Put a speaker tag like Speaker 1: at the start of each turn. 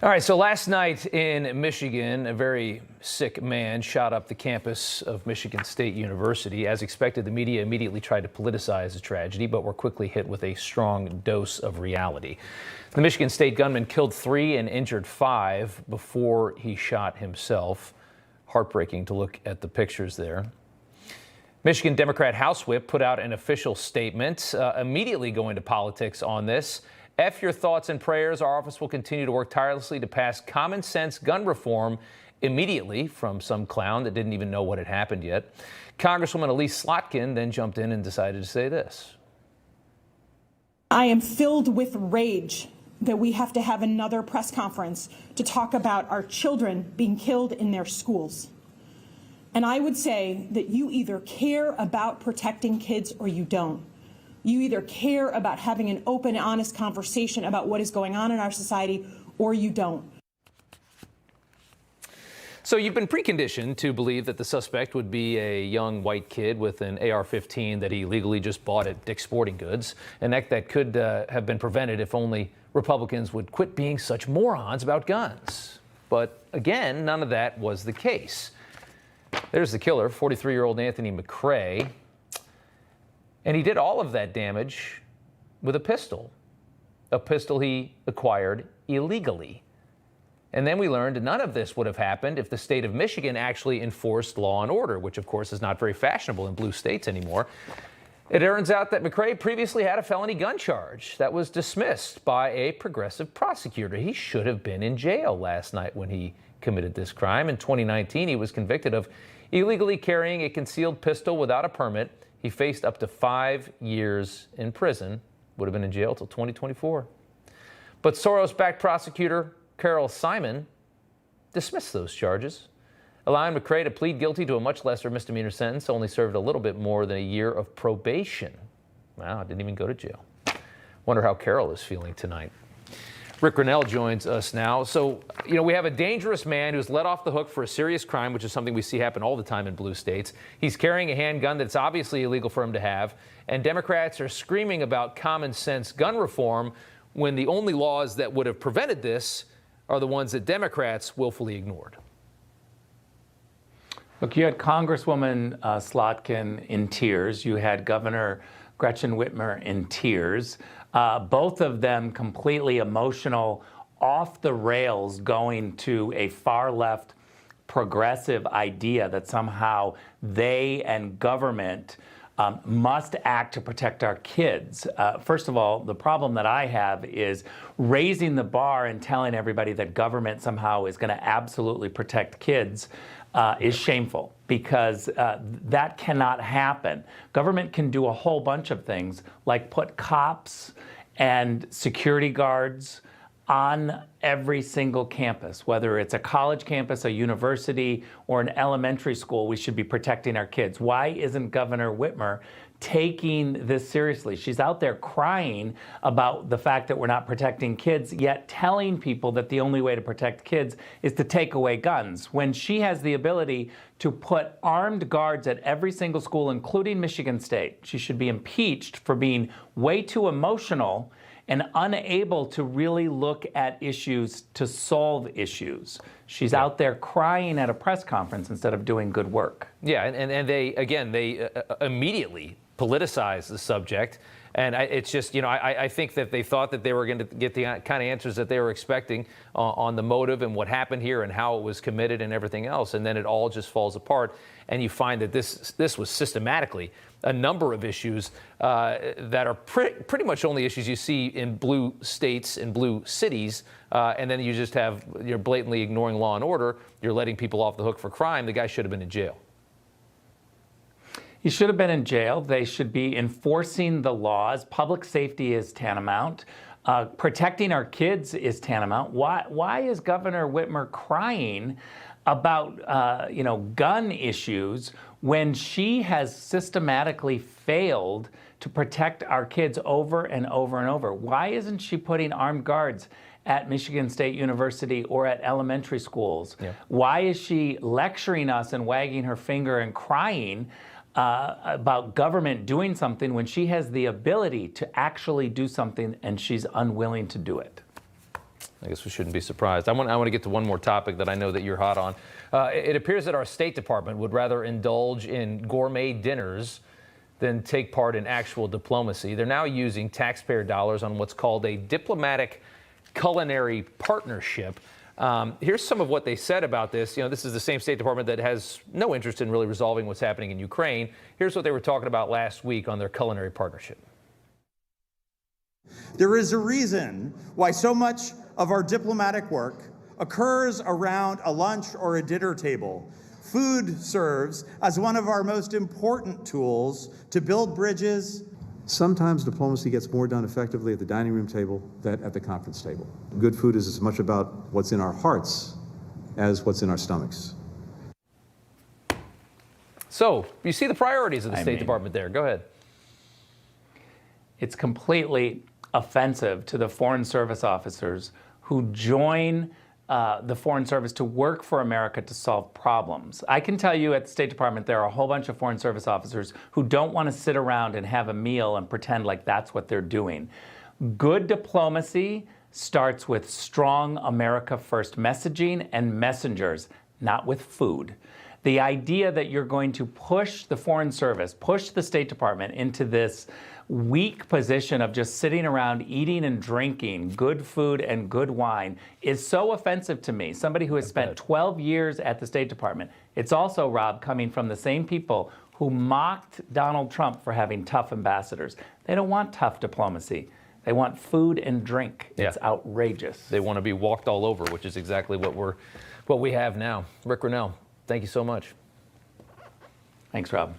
Speaker 1: All right, so last night in Michigan, a very sick man shot up the campus of Michigan State University. As expected, the media immediately tried to politicize the tragedy, but were quickly hit with a strong dose of reality. The Michigan State gunman killed 3 and injured 5 before he shot himself. Heartbreaking to look at the pictures there. Michigan Democrat House Whip put out an official statement, immediately going to politics on this. F your thoughts and prayers. Our office will continue to work tirelessly to pass common sense gun reform immediately, from some clown that didn't even know what had happened yet. Congresswoman Elise Slotkin then jumped in and decided to say this.
Speaker 2: I am filled with rage that we have to have another press conference to talk about our children being killed in their schools. And I would say that you either care about protecting kids or you don't. You either care about having an open, honest conversation about what is going on in our society, or you don't.
Speaker 1: So you've been preconditioned to believe that the suspect would be a young white kid with an AR-15 that he legally just bought at Dick's Sporting Goods, and that could have been prevented if only Republicans would quit being such morons about guns. But again, none of that was the case. There's the killer, 43-year-old Anthony McRae. And he did all of that damage with a pistol he acquired illegally. And then we learned none of this would have happened if the state of Michigan actually enforced law and order, which of course is not very fashionable in blue states anymore. It turns out that McRae previously had a felony gun charge that was dismissed by a progressive prosecutor. He should have been in jail last night when he committed this crime. In 2019, he was convicted of illegally carrying a concealed pistol without a permit. He faced up to 5 years in prison, would have been in jail till 2024. But Soros-backed prosecutor Carol Simon dismissed those charges, allowing McRae to plead guilty to a much lesser misdemeanor sentence, only served a little bit more than a year of probation. Wow, didn't even go to jail. Wonder how Carol is feeling tonight. Rick Grinnell joins us now. So, we have a dangerous man who's let off the hook for a serious crime, which is something we see happen all the time in blue states. He's carrying a handgun that's obviously illegal for him to have. And Democrats are screaming about common sense gun reform when the only laws that would have prevented this are the ones that Democrats willfully ignored.
Speaker 3: Look, you had Congresswoman Slotkin in tears. You had Governor Gretchen Whitmer in tears. Both of them completely emotional, off the rails, going to a far left progressive idea that somehow they and government must act to protect our kids. First of all, the problem that I have is raising the bar and telling everybody that government somehow is going to absolutely protect kids is shameful, because that cannot happen. Government can do a whole bunch of things, like put cops and security guards on every single campus, whether it's a college campus, a university, or an elementary school. We should be protecting our kids. Why isn't Governor Whitmer taking this seriously? She's out there crying about the fact that we're not protecting kids, yet telling people that the only way to protect kids is to take away guns, when she has the ability to put armed guards at every single school, including Michigan State. She should be impeached for being way too emotional and unable to really look at issues to solve issues. She's out there crying at a press conference instead of doing good work.
Speaker 1: Yeah, and they immediately politicize the subject. And it's just, I think that they thought that they were going to get the kind of answers that they were expecting on the motive and what happened here and how it was committed and everything else. And then it all just falls apart. And you find that this was systematically a number of issues that are pretty much only issues you see in blue states and blue cities. And then you just you're blatantly ignoring law and order. You're letting people off the hook for crime. The guy should have been in jail.
Speaker 3: He should have been in jail. They should be enforcing the laws. Public safety is tantamount. Protecting our kids is tantamount. Why is Governor Whitmer crying about gun issues when she has systematically failed to protect our kids over and over and over? Why isn't she putting armed guards at Michigan State University or at elementary schools? Yeah. Why is she lecturing us and wagging her finger and crying about government doing something when she has the ability to actually do something and she's unwilling to do it?
Speaker 1: I guess we shouldn't be surprised. I want to get to one more topic that I know that you're hot on. It appears that our State Department would rather indulge in gourmet dinners than take part in actual diplomacy. They're now using taxpayer dollars on what's called a diplomatic culinary partnership. Here's some of what they said about this. You know, this is the same State Department that has no interest in really resolving what's happening in Ukraine. Here's what they were talking about last week on their culinary partnership.
Speaker 4: There is a reason why so much of our diplomatic work occurs around a lunch or a dinner table. Food serves as one of our most important tools to build bridges.
Speaker 5: Sometimes diplomacy gets more done effectively at the dining room table than at the conference table. Good food is as much about what's in our hearts as what's in our stomachs.
Speaker 1: So, you see the priorities of the State Department there. Go ahead.
Speaker 3: It's completely offensive to the Foreign Service officers who join the Foreign Service to work for America to solve problems. I can tell you at the State Department there are a whole bunch of Foreign Service officers who don't want to sit around and have a meal and pretend like that's what they're doing. Good diplomacy starts with strong America First messaging and messengers, not with food. The idea that you're going to push the Foreign Service, push the State Department into this weak position of just sitting around eating and drinking good food and good wine is so offensive to me. Somebody who has spent 12 years at the State Department. It's also, Rob, coming from the same people who mocked Donald Trump for having tough ambassadors. They don't want tough diplomacy. They want food and drink.
Speaker 1: Yeah.
Speaker 3: It's outrageous.
Speaker 1: They want to be walked all over, which is exactly what we have now. Rick Grinnell, thank you so much.
Speaker 3: Thanks, Rob.